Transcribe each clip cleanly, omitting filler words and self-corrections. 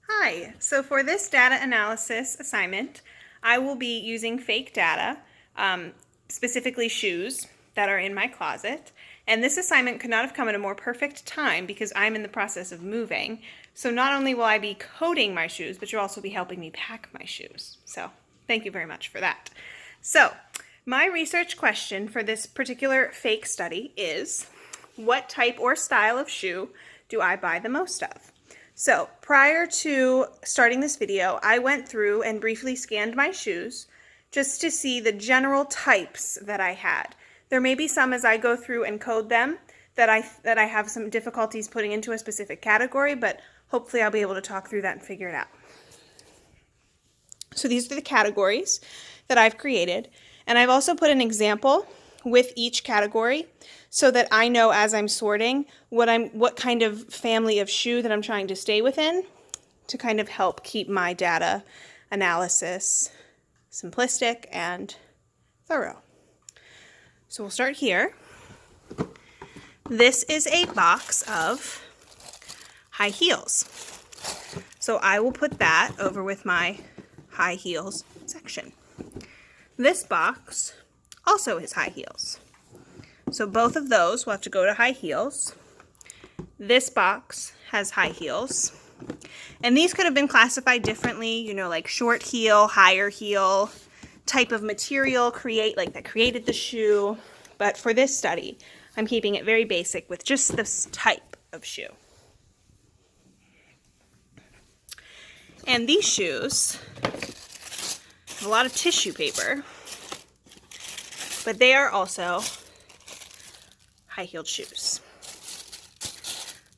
Hi, so for this data analysis assignment, I will be using fake data, specifically shoes that are in my closet. And this assignment could not have come at a more perfect time because I'm in the process of moving. So not only will I be coding my shoes, but you'll also be helping me pack my shoes. So thank you very much for that. So my research question for this particular fake study is, what type or style of shoe do I buy the most of? So prior to starting this video, I went through and briefly scanned my shoes just to see the general types that I had. There may be some as I go through and code them that I have some difficulties putting into a specific category, but hopefully I'll be able to talk through that and figure it out. So these are the categories that I've created, and I've also put an example with each category so that I know as I'm sorting what kind of family of shoe that I'm trying to stay within to kind of help keep my data analysis simplistic and thorough. So we'll start here. This is a box of high heels. So I will put that over with my high heels section. This box also is high heels. So both of those will have to go to high heels. This box has high heels. And these could have been classified differently, you know, like short heel, higher heel, type of material that created the shoe. But for this study, I'm keeping it very basic with just this type of shoe. And these shoes have a lot of tissue paper, but they are also high-heeled shoes.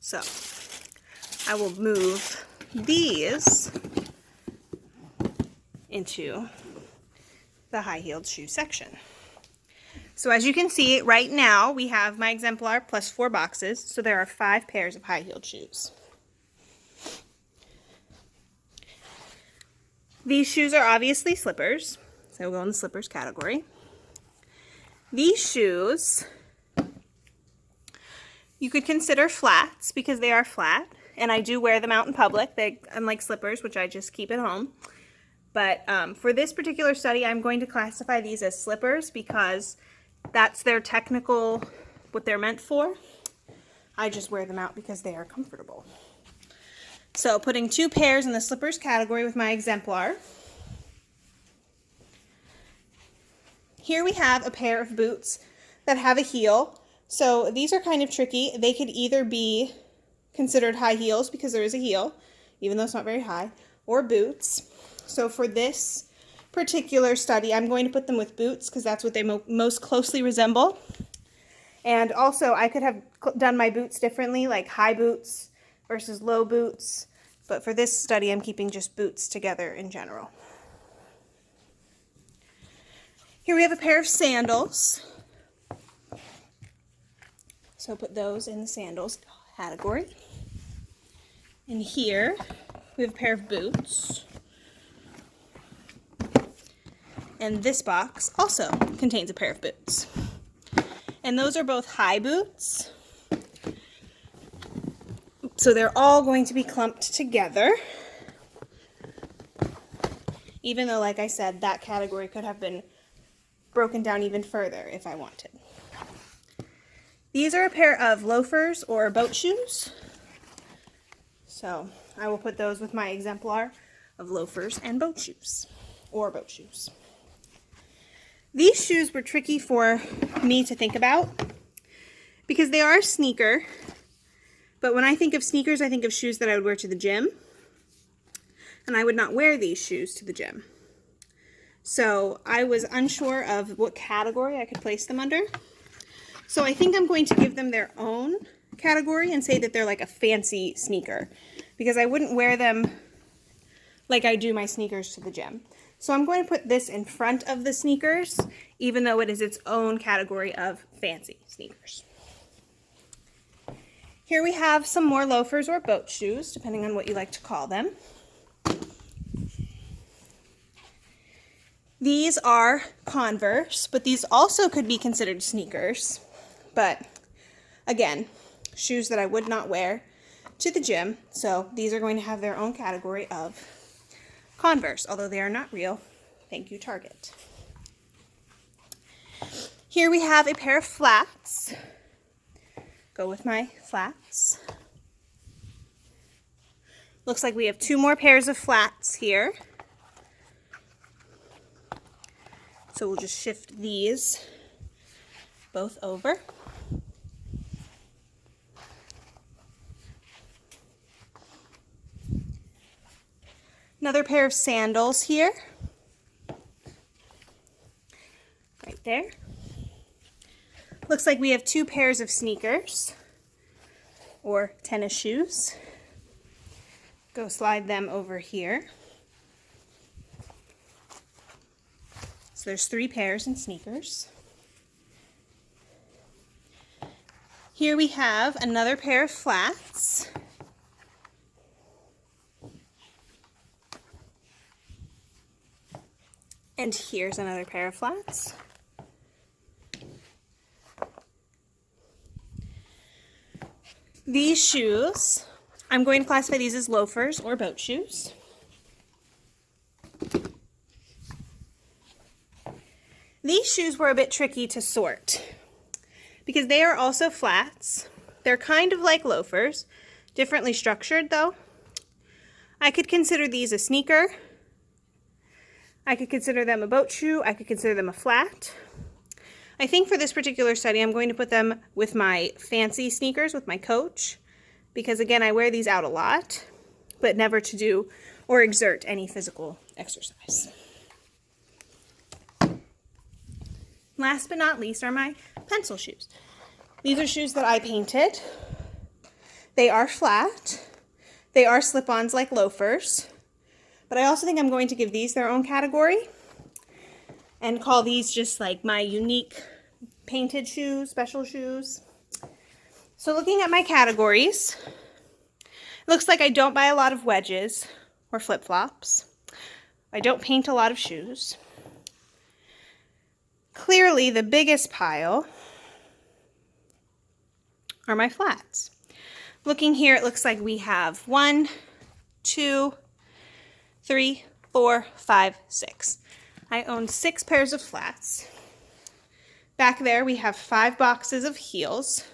So I will move these into the high-heeled shoe section. So as you can see, right now we have my exemplar plus 4 boxes, so there are 5 pairs of high-heeled shoes. These shoes are obviously slippers, so we'll go in the slippers category. These shoes you could consider flats because they are flat, and I do wear them out in public, unlike slippers, which I just keep at home. But for this particular study, I'm going to classify these as slippers because that's their technical, what they're meant for. I just wear them out because they are comfortable. So putting 2 pairs in the slippers category with my exemplar. Here we have a pair of boots that have a heel. So these are kind of tricky. They could either be considered high heels because there is a heel, even though it's not very high, or boots. So for this particular study, I'm going to put them with boots because that's what they most closely resemble. And also I could have done my boots differently, like high boots versus low boots. But for this study, I'm keeping just boots together in general. Here we have a pair of sandals. So put those in the sandals category. And here we have a pair of boots. And this box also contains a pair of boots. And those are both high boots. So they're all going to be clumped together. Even though, like I said, that category could have been broken down even further if I wanted. These are a pair of loafers or boat shoes. So I will put those with my exemplar of loafers and boat shoes, or boat shoes. These shoes were tricky for me to think about because they are a sneaker, but when I think of sneakers, I think of shoes that I would wear to the gym, and I would not wear these shoes to the gym. So I was unsure of what category I could place them under. So I think I'm going to give them their own category and say that they're like a fancy sneaker because I wouldn't wear them like I do my sneakers to the gym. So I'm going to put this in front of the sneakers, even though it is its own category of fancy sneakers. Here we have some more loafers or boat shoes, depending on what you like to call them. These are Converse, but these also could be considered sneakers. But again, shoes that I would not wear to the gym. So these are going to have their own category of Converse, although they are not real. Thank you, Target. Here we have a pair of flats. Go with my flats. Looks like we have 2 more pairs of flats here. So we'll just shift these both over. Another pair of sandals here. Right there. Looks like we have 2 pairs of sneakers or tennis shoes. Go slide them over here. So there's 3 pairs in sneakers. Here we have another pair of flats. And here's another pair of flats. These shoes, I'm going to classify these as loafers or boat shoes. These shoes were a bit tricky to sort because they are also flats. They're kind of like loafers, differently structured though. I could consider these a sneaker. I could consider them a boat shoe. I could consider them a flat. I think for this particular study, I'm going to put them with my fancy sneakers with my Coach, because again, I wear these out a lot, but never to do or exert any physical exercise. Last but not least are my pencil shoes. These are shoes that I painted. They are flat. They are slip-ons like loafers. But I also think I'm going to give these their own category and call these just like my unique painted shoes, special shoes. So looking at my categories, it looks like I don't buy a lot of wedges or flip-flops. I don't paint a lot of shoes. Clearly the biggest pile are my flats. Looking here, it looks like we have 1, 2, 3, 4, 5, 6. I own 6 pairs of flats. Back there we have 5 boxes of heels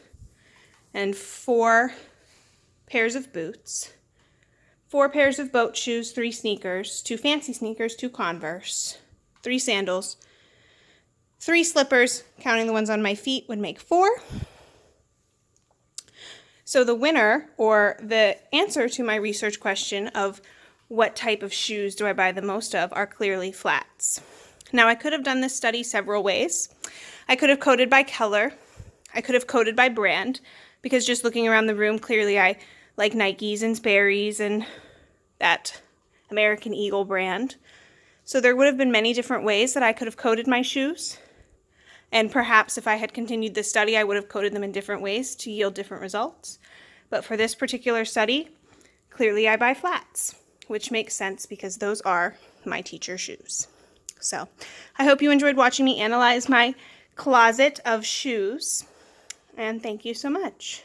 and 4 pairs of boots, 4 pairs of boat shoes, 3 sneakers, 2 fancy sneakers, 2 Converse, 3 sandals, 3 slippers, counting the ones on my feet would make 4. So the winner, or the answer to my research question of what type of shoes do I buy the most of, are clearly flats. Now I could have done this study several ways. I could have coded by color. I could have coded by brand, because just looking around the room, clearly I like Nikes and Sperry's and that American Eagle brand. So there would have been many different ways that I could have coded my shoes. And perhaps if I had continued this study, I would have coded them in different ways to yield different results. But for this particular study, clearly I buy flats, which makes sense because those are my teacher shoes. So I hope you enjoyed watching me analyze my closet of shoes, and thank you so much.